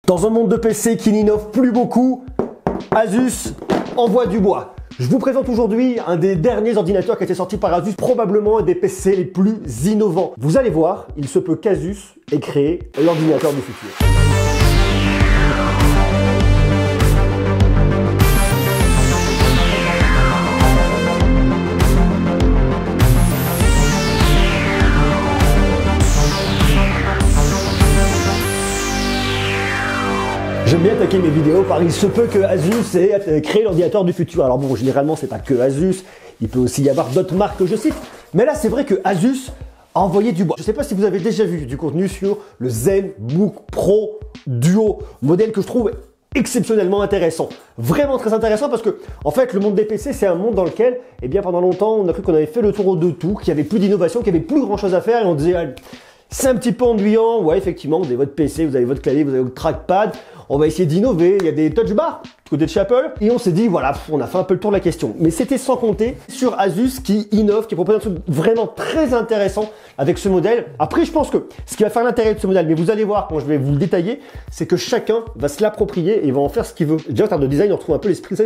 Dans un monde de PC qui n'innove plus beaucoup, Asus envoie du bois. Je vous présente aujourd'hui un des derniers ordinateurs qui a été sorti par Asus, probablement un des PC les plus innovants. Vous allez voir, il se peut qu'Asus ait créé l'ordinateur du futur. J'aime bien attaquer mes vidéos par il se peut que Asus ait créé l'ordinateur du futur. Alors bon, généralement, c'est pas que Asus, il peut aussi y avoir d'autres marques que je cite. Mais là, c'est vrai que Asus a envoyé du bois. Je sais pas si vous avez déjà vu du contenu sur le ZenBook Pro Duo, modèle que je trouve exceptionnellement intéressant. Vraiment très intéressant parce que, en fait, le monde des PC, c'est un monde dans lequel, eh bien, pendant longtemps, on a cru qu'on avait fait le tour de tout, qu'il y avait plus d'innovation, qu'il y avait plus grand chose à faire et on disait, c'est un petit peu ennuyant. Ouais, effectivement, vous avez votre PC, vous avez votre clavier, vous avez votre trackpad. On va essayer d'innover, il y a des touch bars du côté de chez Apple. Et on s'est dit, voilà, on a fait un peu le tour de la question. Mais c'était sans compter sur Asus qui innove, qui propose un truc vraiment très intéressant avec ce modèle. Après, je pense que ce qui va faire l'intérêt de ce modèle, mais vous allez voir quand je vais vous le détailler, c'est que chacun va se l'approprier et va en faire ce qu'il veut. Déjà, en termes de design, on retrouve un peu l'esprit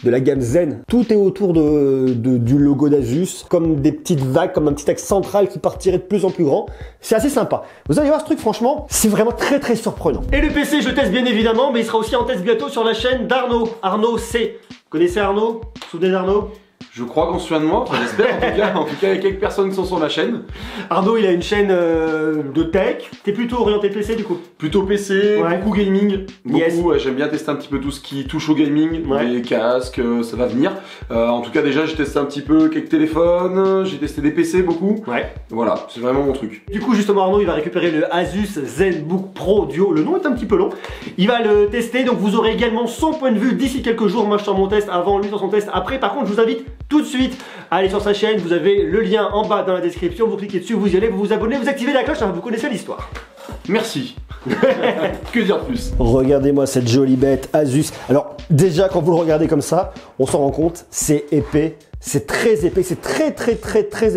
de la gamme Zen. Tout est autour du logo d'Asus, comme des petites vagues, comme un petit axe central qui partirait de plus en plus grand. C'est assez sympa. Vous allez voir ce truc, franchement, c'est vraiment très très surprenant. Et le PC, je le teste bien évidemment, mais il sera aussi en test bientôt sur la chaîne d'Arnaud. Arnaud C. Vous connaissez Arnaud? Vous vous souvenez d'Arnaud? Je crois qu'on se souvient de moi, enfin, j'espère en tout cas, il y a quelques personnes qui sont sur la chaîne. Arnaud, il a une chaîne de tech. T'es plutôt orienté PC du coup? Plutôt PC, ouais. Beaucoup gaming. Beaucoup, yes. Ouais, j'aime bien tester un petit peu tout ce qui touche au gaming, ouais. Les casques, ça va venir. En tout cas, déjà, j'ai testé un petit peu quelques téléphones, j'ai testé des PC beaucoup. Ouais. Voilà, c'est vraiment mon truc. Du coup, justement, Arnaud, il va récupérer le Asus ZenBook Pro Duo. Le nom est un petit peu long. Il va le tester, donc vous aurez également son point de vue d'ici quelques jours. Moi, je sors mon test avant, lui sur son test après. Par contre, je vous invite tout de suite à aller sur sa chaîne. Vous avez le lien en bas dans la description. Vous cliquez dessus, vous y allez, vous vous abonnez, vous activez la cloche. Vous connaissez l'histoire. Merci. Que dire de plus? Regardez-moi cette jolie bête Asus. Alors déjà quand vous le regardez comme ça, on s'en rend compte, c'est épais. C'est très épais, c'est très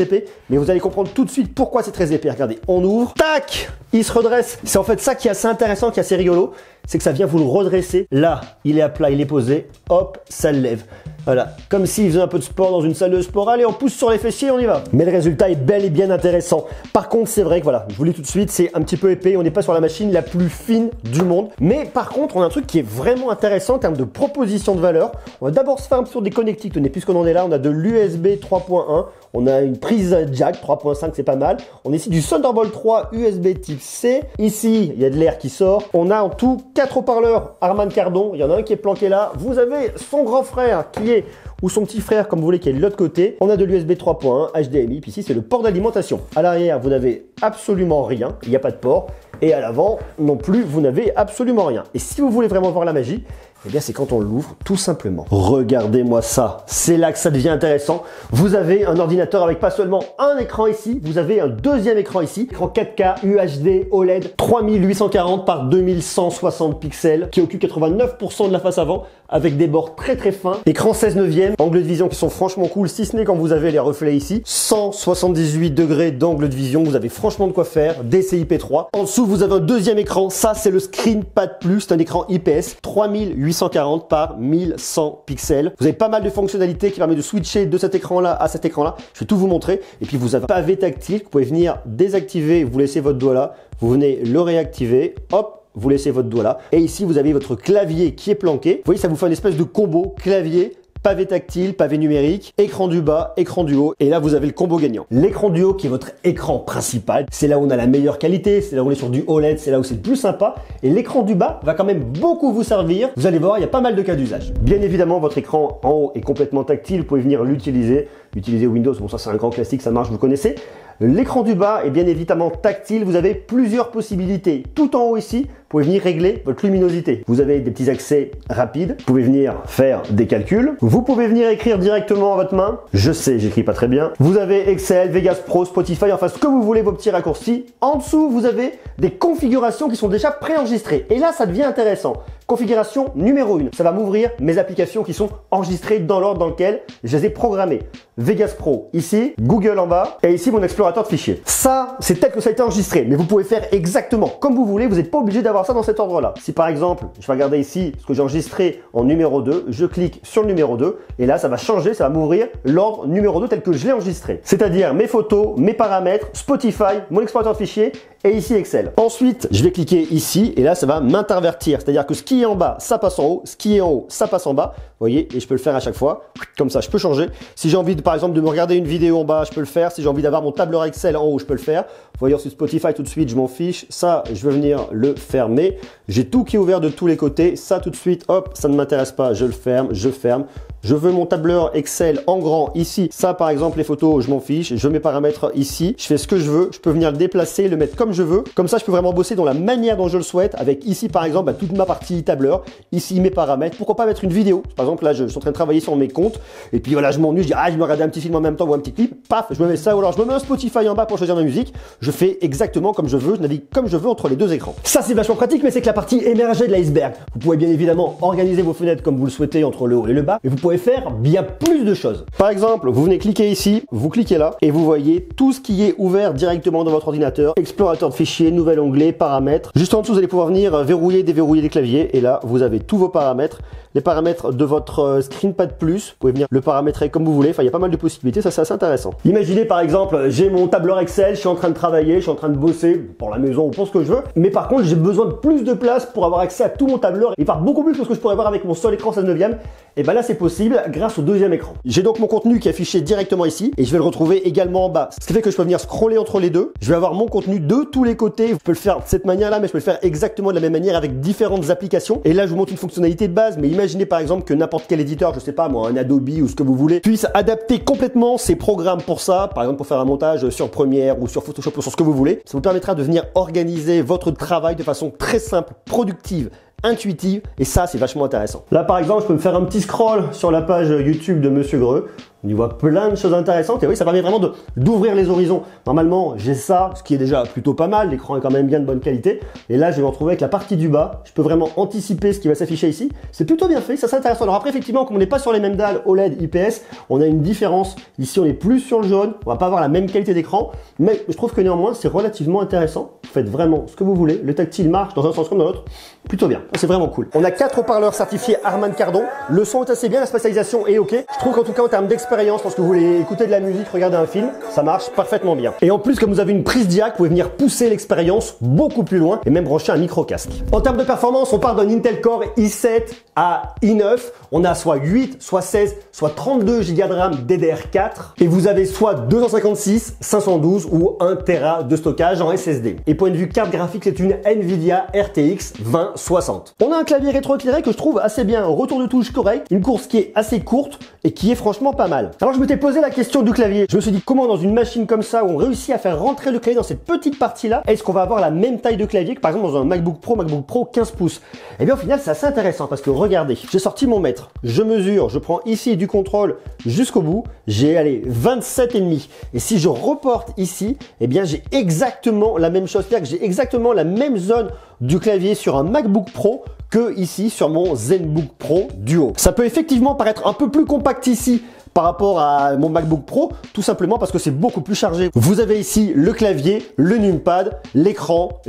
épais. Mais vous allez comprendre tout de suite pourquoi c'est très épais. Regardez, on ouvre, tac, il se redresse. C'est en fait ça qui est assez intéressant, qui est assez rigolo. C'est que ça vient vous le redresser. Là, il est à plat, il est posé. Hop, ça le lève. Voilà, comme s'il faisait un peu de sport dans une salle de sport. Allez, on pousse sur les fessiers, on y va. Mais le résultat est bel et bien intéressant. Par contre, c'est vrai que voilà, je vous le dis tout de suite, c'est un petit peu épais. On n'est pas sur la machine la plus fine du monde. Mais par contre, on a un truc qui est vraiment intéressant en termes de proposition de valeur. On va d'abord se faire un peu sur des connectiques. Tenez, puisqu'on en est là, on a de l'USB 3.1. On a une prise jack 3.5, c'est pas mal. On a ici du Thunderbolt 3 USB type C. Ici, il y a de l'air qui sort. On a en tout 4 haut-parleurs Harman Kardon. Il y en a un qui est planqué là. Vous avez son grand frère qui est, ou son petit frère comme vous voulez, qui est de l'autre côté. On a de l'USB 3.1, HDMI. Puis ici, c'est le port d'alimentation. À l'arrière, vous n'avez absolument rien. Il n'y a pas de port. Et à l'avant, non plus, vous n'avez absolument rien. Et si vous voulez vraiment voir la magie, eh bien, c'est quand on l'ouvre, tout simplement. Regardez-moi ça. C'est là que ça devient intéressant. Vous avez un ordinateur avec pas seulement un écran ici, vous avez un deuxième écran ici. Écran 4K, UHD, OLED, 3840 par 2160 pixels, qui occupe 89% de la face avant, avec des bords très fins. Écran 16/9, angle de vision qui sont franchement cool, si ce n'est quand vous avez les reflets ici. 178 degrés d'angle de vision, vous avez franchement de quoi faire. DCI-P3. En dessous, vous avez un deuxième écran. Ça, c'est le ScreenPad Plus. C'est un écran IPS. 3840 par 1100 pixels. Vous avez pas mal de fonctionnalités qui permettent de switcher de cet écran-là à cet écran-là. Je vais tout vous montrer. Et puis, vous avez un pavé tactile. Vous pouvez venir désactiver. Vous laissez votre doigt là. Vous venez le réactiver. Hop. Vous laissez votre doigt là. Et ici, vous avez votre clavier qui est planqué. Vous voyez, ça vous fait une espèce de combo clavier, pavé tactile, pavé numérique, écran du bas, écran du haut. Et là, vous avez le combo gagnant. L'écran du haut qui est votre écran principal. C'est là où on a la meilleure qualité. C'est là où on est sur du OLED. C'est là où c'est le plus sympa. Et l'écran du bas va quand même beaucoup vous servir. Vous allez voir, il y a pas mal de cas d'usage. Bien évidemment, votre écran en haut est complètement tactile. Vous pouvez venir l'utiliser. Utiliser Windows. Bon, ça, c'est un grand classique. Ça marche, vous connaissez. L'écran du bas est bien évidemment tactile. Vous avez plusieurs possibilités. Tout en haut ici, vous pouvez venir régler votre luminosité. Vous avez des petits accès rapides. Vous pouvez venir faire des calculs. Vous pouvez venir écrire directement à votre main. Je sais, j'écris pas très bien. Vous avez Excel, Vegas Pro, Spotify, enfin ce que vous voulez, vos petits raccourcis. En dessous, vous avez des configurations qui sont déjà préenregistrées. Et là, ça devient intéressant. Configuration numéro 1. Ça va m'ouvrir mes applications qui sont enregistrées dans l'ordre dans lequel je les ai programmées. Vegas Pro ici, Google en bas, et ici mon explorateur de fichiers. Ça, c'est tel que ça a été enregistré, mais vous pouvez faire exactement comme vous voulez. Vous n'êtes pas obligé d'avoir avoir ça dans cet ordre-là. Si par exemple, je vais regarder ici ce que j'ai enregistré en numéro 2, je clique sur le numéro 2 et là, ça va changer, ça va m'ouvrir l'ordre numéro 2 tel que je l'ai enregistré. C'est-à-dire mes photos, mes paramètres, Spotify, mon explorateur de fichiers et ici Excel. Ensuite, je vais cliquer ici et là, ça va m'intervertir. C'est-à-dire que ce qui est en bas, ça passe en haut, ce qui est en haut, ça passe en bas. Vous voyez, et je peux le faire à chaque fois. Comme ça, je peux changer. Si j'ai envie, par exemple, de me regarder une vidéo en bas, je peux le faire. Si j'ai envie d'avoir mon tableur Excel en haut, je peux le faire. Vous voyez, sur Spotify, tout de suite, je m'en fiche. Ça, je vais venir le fermer. J'ai tout qui est ouvert de tous les côtés. Ça, tout de suite, hop, ça ne m'intéresse pas. Je le ferme, je ferme. Je veux mon tableur Excel en grand ici. Ça, par exemple, les photos, je m'en fiche. Je mets mes paramètres ici. Je fais ce que je veux. Je peux venir le déplacer, le mettre comme je veux. Comme ça, je peux vraiment bosser dans la manière dont je le souhaite. Avec ici, par exemple, toute ma partie tableur. Ici, mes paramètres. Pourquoi pas mettre une vidéo? Par exemple, là, je suis en train de travailler sur mes comptes. Et puis voilà, je m'ennuie. Je dis, je vais me regarder un petit film en même temps ou un petit clip. Paf, je me mets ça. Ou alors, je me mets un Spotify en bas pour choisir ma musique. Je fais exactement comme je veux. Je navigue comme je veux entre les deux écrans. Ça, c'est vachement pratique, mais c'est que la partie émergée de l'iceberg. Vous pouvez bien évidemment organiser vos fenêtres comme vous le souhaitez entre le haut et le bas. Mais vous pouvez faire bien plus de choses. Par exemple, vous venez cliquer ici, vous cliquez là et vous voyez tout ce qui est ouvert directement dans votre ordinateur. Explorateur de fichiers, nouvel onglet, paramètres. Juste en dessous, vous allez pouvoir venir verrouiller, déverrouiller les claviers et là, vous avez tous vos paramètres. Les paramètres de votre ScreenPad Plus, vous pouvez venir le paramétrer comme vous voulez. Enfin, il y a pas mal de possibilités, ça c'est assez intéressant. Imaginez par exemple, j'ai mon tableur Excel, je suis en train de travailler, je suis en train de bosser pour la maison ou pour ce que je veux. Mais par contre, j'ai besoin de plus de place pour avoir accès à tout mon tableur et par beaucoup plus que ce que je pourrais voir avec mon seul écran 16/9. Et ben là, c'est possible grâce au deuxième écran. J'ai donc mon contenu qui est affiché directement ici et je vais le retrouver également en bas. Ce qui fait que je peux venir scroller entre les deux. Je vais avoir mon contenu de tous les côtés. Je peux le faire de cette manière-là, mais je peux le faire exactement de la même manière avec différentes applications. Et là, je vous montre une fonctionnalité de base, mais imaginez par exemple que n'importe quel éditeur, je sais pas moi, un Adobe ou ce que vous voulez, puisse adapter complètement ses programmes pour ça. Par exemple, pour faire un montage sur Premiere ou sur Photoshop ou sur ce que vous voulez. Ça vous permettra de venir organiser votre travail de façon très simple, productive, intuitive, et ça c'est vachement intéressant. Là par exemple, je peux me faire un petit scroll sur la page YouTube de Monsieur Greux. On y voit plein de choses intéressantes et oui, ça permet vraiment d'ouvrir les horizons. Normalement, j'ai ça, ce qui est déjà plutôt pas mal. L'écran est quand même bien de bonne qualité. Et là, je vais me retrouver avec la partie du bas. Je peux vraiment anticiper ce qui va s'afficher ici. C'est plutôt bien fait, ça c'est intéressant. Alors après, effectivement, comme on n'est pas sur les mêmes dalles OLED IPS, on a une différence. Ici, on est plus sur le jaune. On va pas avoir la même qualité d'écran, mais je trouve que néanmoins, c'est relativement intéressant. Vous faites vraiment ce que vous voulez. Le tactile marche dans un sens comme dans l'autre. Plutôt bien. C'est vraiment cool. On a 4 haut-parleurs certifiés Harman Kardon. Le son est assez bien, la spatialisation est ok. Je trouve qu'en tout cas, en termes d'expérience, lorsque vous voulez écouter de la musique, regarder un film, ça marche parfaitement bien. Et en plus, comme vous avez une prise jack, vous pouvez venir pousser l'expérience beaucoup plus loin et même brancher un micro-casque. En termes de performance, on part d'un Intel Core i7 à i9. On a soit 8, soit 16, soit 32 Go de RAM DDR4. Et vous avez soit 256, 512 ou 1 Tera de stockage en SSD. Et point de vue carte graphique, c'est une Nvidia RTX 2060. On a un clavier rétro-éclairé que je trouve assez bien, un retour de touche correct, une course qui est assez courte et qui est franchement pas mal. Alors je m'étais posé la question du clavier. Je me suis dit comment dans une machine comme ça où on réussit à faire rentrer le clavier dans cette petite partie-là, est-ce qu'on va avoir la même taille de clavier que par exemple dans un MacBook Pro 15 pouces? Et bien au final c'est assez intéressant parce que regardez, j'ai sorti mon mètre, je mesure, je prends ici du contrôle jusqu'au bout, j'ai allez 27,5 et si je reporte ici, eh bien j'ai exactement la même chose, c'est-à-dire que j'ai exactement la même zone du clavier sur un MacBook Pro que ici sur mon ZenBook Pro Duo. Ça peut effectivement paraître un peu plus compact ici par rapport à mon MacBook Pro, tout simplement parce que c'est beaucoup plus chargé. Vous avez ici le clavier, le numpad, l'écran,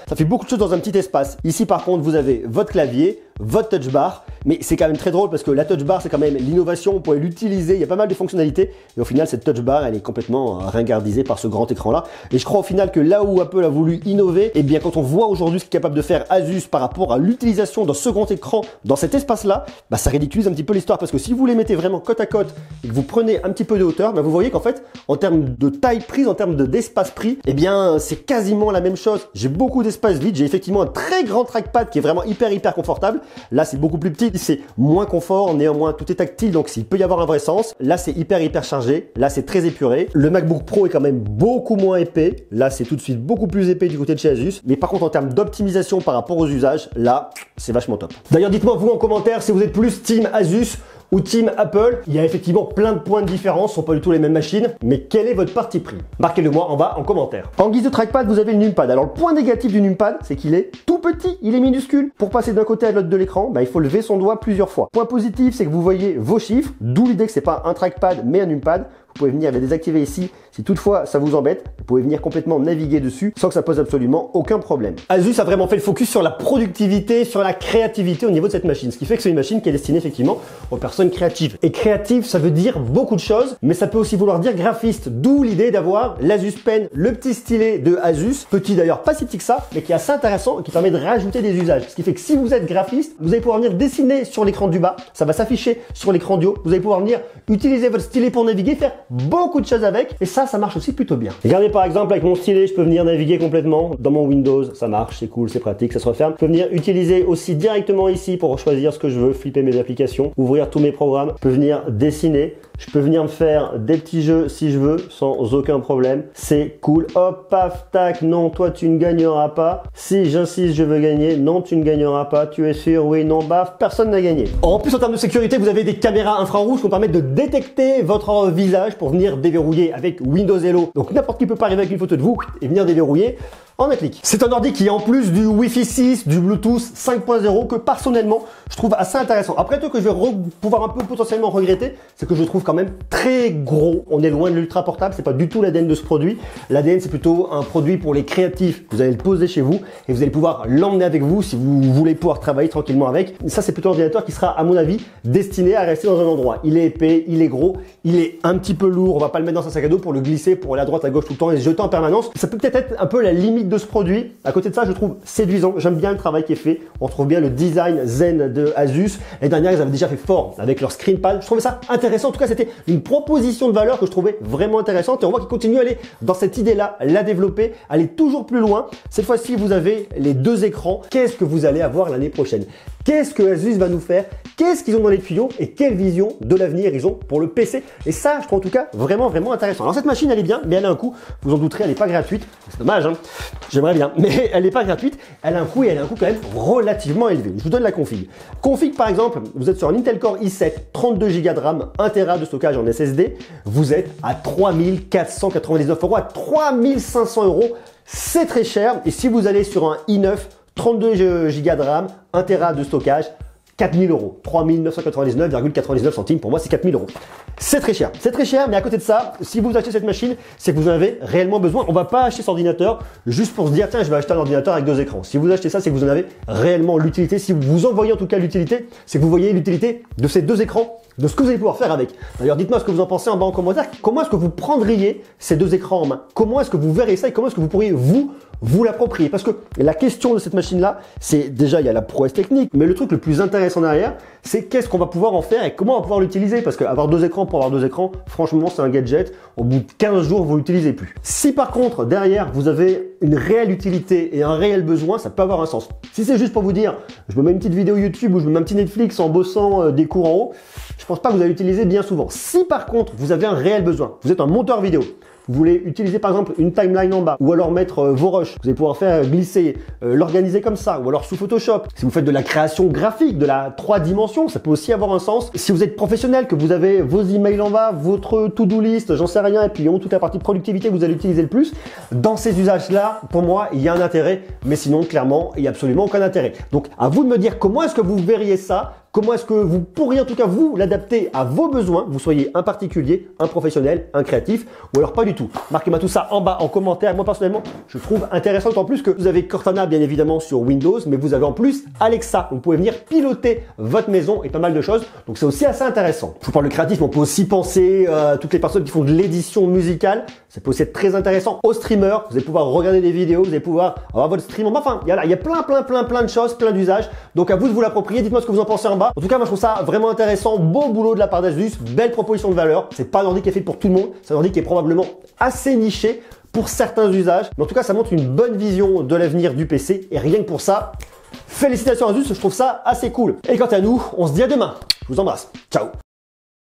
ça fait beaucoup de choses dans un petit espace. Ici par contre, vous avez votre clavier, votre touch bar, mais c'est quand même très drôle parce que la touch bar c'est quand même l'innovation, on pourrait l'utiliser, il y a pas mal de fonctionnalités et au final cette touch bar elle est complètement ringardisée par ce grand écran là et je crois au final que là où Apple a voulu innover, et bien quand on voit aujourd'hui ce qu'est capable de faire Asus par rapport à l'utilisation d'un second écran dans cet espace là, bah ça ridiculise un petit peu l'histoire parce que si vous les mettez vraiment côte à côte et que vous prenez un petit peu de hauteur, bah vous voyez qu'en fait en termes de taille prise, en termes d'espace pris, et bien c'est quasiment la même chose. J'ai beaucoup d'espace vide, j'ai effectivement un très grand trackpad qui est vraiment hyper confortable. Là c'est beaucoup plus petit, c'est moins confort, néanmoins tout est tactile donc s'il peut y avoir un vrai sens. Là c'est hyper chargé, là c'est très épuré. Le MacBook Pro est quand même beaucoup moins épais, là c'est tout de suite beaucoup plus épais du côté de chez Asus. Mais par contre en termes d'optimisation par rapport aux usages, là c'est vachement top. D'ailleurs dites-moi vous en commentaire si vous êtes plus team Asus ou team Apple. Il y a effectivement plein de points de différence, ce sont pas du tout les mêmes machines, mais quel est votre parti pris? Marquez-le moi en bas en commentaire. En guise de trackpad, vous avez le numpad. Alors le point négatif du numpad, c'est qu'il est tout petit, il est minuscule. Pour passer d'un côté à l'autre de l'écran, bah, il faut lever son doigt plusieurs fois. Point positif, c'est que vous voyez vos chiffres, d'où l'idée que c'est pas un trackpad mais un numpad. Vous pouvez venir les désactiver ici. Si toutefois ça vous embête, vous pouvez venir complètement naviguer dessus sans que ça pose absolument aucun problème. Asus a vraiment fait le focus sur la productivité, sur la créativité au niveau de cette machine. Ce qui fait que c'est une machine qui est destinée effectivement aux personnes créatives. Et créative, ça veut dire beaucoup de choses, mais ça peut aussi vouloir dire graphiste. D'où l'idée d'avoir l'Asus Pen, le petit stylet de Asus, petit d'ailleurs, pas si petit que ça, mais qui est assez intéressant et qui permet de rajouter des usages. Ce qui fait que si vous êtes graphiste, vous allez pouvoir venir dessiner sur l'écran du bas, ça va s'afficher sur l'écran du haut, vous allez pouvoir venir utiliser votre stylet pour naviguer, faire beaucoup de choses avec, et ça marche aussi plutôt bien. Regardez par exemple avec mon stylet, je peux venir naviguer complètement dans mon Windows, ça marche, c'est cool, c'est pratique, ça se referme. Je peux venir utiliser aussi directement ici pour choisir ce que je veux, flipper mes applications, ouvrir tous mes programmes, je peux venir dessiner, je peux venir me faire des petits jeux si je veux, sans aucun problème. C'est cool. Hop, paf, tac, non, toi tu ne gagneras pas. Si j'insiste, je veux gagner. Non, tu ne gagneras pas. Tu es sûr? Oui, non, baf, personne n'a gagné. En plus, en termes de sécurité, vous avez des caméras infrarouges qui vont permettre de détecter votre visage pour venir déverrouiller avec Windows Hello. Donc n'importe qui peut pas arriver avec une photo de vous et venir déverrouiller en un clic. C'est un ordi qui est en plus du Wi-Fi 6, du Bluetooth 5.0 que personnellement je trouve assez intéressant. Après, tout que je vais pouvoir un peu potentiellement regretter, c'est que je trouve quand même très gros. On est loin de l'ultra portable, c'est pas du tout l'ADN de ce produit. L'ADN c'est plutôt un produit pour les créatifs. Vous allez le poser chez vous et vous allez pouvoir l'emmener avec vous si vous voulez pouvoir travailler tranquillement avec. Ça c'est plutôt un ordinateur qui sera à mon avis destiné à rester dans un endroit. Il est épais, il est gros, il est un petit peu lourd. On va pas le mettre dans un sac à dos pour le glisser, pour aller à droite à gauche tout le temps et se jeter en permanence. Ça peut peut-être être un peu la limite de ce produit. À côté de ça, je trouve séduisant. J'aime bien le travail qui est fait. On trouve bien le design zen de Asus. L'année dernière, ils avaient déjà fait fort avec leur screen pad. Je trouvais ça intéressant. En tout cas, c'était une proposition de valeur que je trouvais vraiment intéressante. Et on voit qu'ils continuent à aller dans cette idée-là, la développer, aller toujours plus loin. Cette fois-ci, vous avez les deux écrans. Qu'est-ce que vous allez avoir l'année prochaine? Qu'est-ce que Asus va nous faire? Qu'est-ce qu'ils ont dans les tuyaux? Et quelle vision de l'avenir ils ont pour le PC? Et ça, je trouve en tout cas vraiment intéressant. Alors cette machine, elle est bien, mais elle a un coût. Vous en douterez, elle n'est pas gratuite. C'est dommage, hein. J'aimerais bien, mais elle n'est pas gratuite. Elle a un coût et elle a un coût quand même relativement élevé. Je vous donne la config. Config par exemple, vous êtes sur un Intel Core i7, 32 Go de RAM, 1 Tera de stockage en SSD. Vous êtes à 3 499 €, à 3 500 €. C'est très cher. Et si vous allez sur un i9, 32 Go de RAM, 1 Tera de stockage, 4 000 €, 3 999,99 centimes. Pour moi, c'est 4 000 €. C'est très cher, mais à côté de ça, si vous achetez cette machine, c'est que vous en avez réellement besoin. On va pas acheter cet ordinateur juste pour se dire, tiens, je vais acheter un ordinateur avec deux écrans. Si vous achetez ça, c'est que vous en avez réellement l'utilité. Si vous en voyez en tout cas l'utilité, c'est que vous voyez l'utilité de ces deux écrans, de ce que vous allez pouvoir faire avec. D'ailleurs, dites-moi ce que vous en pensez en bas en commentaire. Comment est-ce que vous prendriez ces deux écrans en main? Comment est-ce que vous verriez ça et comment est-ce que vous pourriez vous l'approprier? Parce que la question de cette machine-là, c'est déjà, il y a la prouesse technique, mais le truc le plus intéressant derrière, c'est qu'est-ce qu'on va pouvoir en faire et comment on va pouvoir l'utiliser. Parce qu'avoir deux écrans pour avoir deux écrans, franchement, c'est un gadget. Au bout de 15 jours, vous l'utilisez plus. Si par contre, derrière, vous avez une réelle utilité et un réel besoin, ça peut avoir un sens. Si c'est juste pour vous dire, je me mets une petite vidéo YouTube ou je me mets un petit Netflix en bossant des cours en haut, je pense pas que vous allez l'utiliser bien souvent. Si par contre, vous avez un réel besoin, vous êtes un monteur vidéo, vous voulez utiliser par exemple une timeline en bas ou alors mettre vos rushs, vous allez pouvoir faire glisser, l'organiser comme ça ou alors sous Photoshop. Si vous faites de la création graphique, de la 3 dimensions, ça peut aussi avoir un sens. Si vous êtes professionnel, que vous avez vos emails en bas, votre to-do list, j'en sais rien, et puis toute la partie productivité que vous allez utiliser le plus, dans ces usages-là, pour moi, il y a un intérêt, mais sinon, clairement, il n'y a absolument aucun intérêt. Donc, à vous de me dire comment est-ce que vous verriez ça. Comment est-ce que vous pourriez en tout cas vous l'adapter à vos besoins, vous soyez un particulier, un professionnel, un créatif ou alors pas du tout. Marquez-moi tout ça en bas en commentaire. Moi personnellement, je trouve intéressant en plus que vous avez Cortana bien évidemment sur Windows, mais vous avez en plus Alexa. Vous pouvez venir piloter votre maison et pas mal de choses. Donc c'est aussi assez intéressant. Je vous parle de créatif, mais on peut aussi penser à toutes les personnes qui font de l'édition musicale. Ça peut aussi être très intéressant. Aux streamers, vous allez pouvoir regarder des vidéos, vous allez pouvoir avoir votre stream. Enfin, il y a plein de choses, plein d'usages. Donc à vous de vous l'approprier. Dites-moi ce que vous en pensez en bas. En tout cas, moi je trouve ça vraiment intéressant, beau boulot de la part d'Asus, belle proposition de valeur. C'est pas un ordi qui est fait pour tout le monde, c'est un ordi qui est probablement assez niché pour certains usages. Mais en tout cas, ça montre une bonne vision de l'avenir du PC et rien que pour ça, félicitations Asus, je trouve ça assez cool. Et quant à nous, on se dit à demain. Je vous embrasse. Ciao.